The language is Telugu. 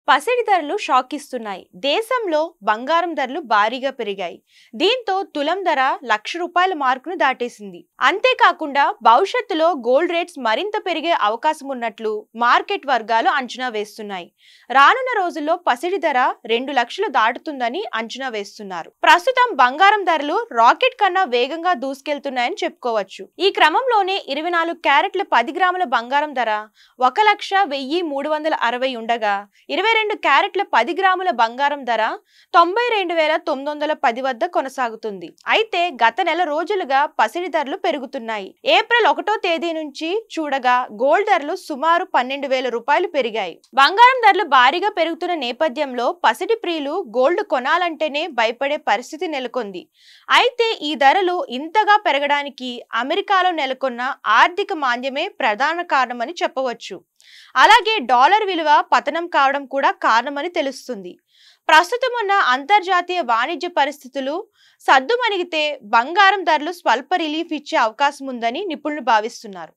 పసిడి ధరలు షాక్ ఇస్తున్నాయి. దేశంలో బంగారం ధరలు భారీగా పెరిగాయి. దీంతో తులం ధర ₹1,00,000 మార్కును దాటేసింది. అంతేకాకుండా భవిష్యత్తులో గోల్డ్ రేట్స్ మరింత పెరిగే అవకాశం ఉన్నట్లు మార్కెట్ వర్గాలు అంచనా వేస్తున్నాయి. రానున్న రోజుల్లో పసిడి ధర 2 లక్షలు దాటుతుందని అంచనా వేస్తున్నారు. ప్రస్తుతం బంగారం ధరలు రాకెట్ కన్నా వేగంగా దూసుకెళ్తున్నాయని చెప్పుకోవచ్చు. ఈ క్రమంలోనే 24 క్యారెట్ల 10 గ్రాముల బంగారం ధర 1,01,360 ఉండగా 22 క్యారెట్ల 10 గ్రాముల బంగారం ధర 92,910 వద్ద కొనసాగుతుంది. అయితే గత నెల రోజులుగా పసిడి ధరలు పెరుగుతున్నాయి. ఏప్రిల్ 1వ తేదీ నుంచి చూడగా గోల్డ్ ధరలు సుమారు ₹12,000 పెరిగాయి. బంగారం ధరలు భారీగా పెరుగుతున్న నేపథ్యంలో పసిడి ప్రియులు గోల్డ్ కొనాలంటేనే భయపడే పరిస్థితి నెలకొంది. అయితే ఈ ధరలు ఇంతగా పెరగడానికి అమెరికాలో నెలకొన్న ఆర్థిక మాంద్యమే ప్రధాన కారణమని చెప్పవచ్చు. అలాగే డాలర్ విలువ పతనం కావడం కూడా కారణమని తెలుస్తుంది. ప్రస్తుతం ఉన్న అంతర్జాతీయ వాణిజ్య పరిస్థితులు సద్దుమణిగితే బంగారం ధరలు స్వల్ప రిలీఫ్ ఇచ్చే అవకాశం ఉందని నిపుణులు భావిస్తున్నారు.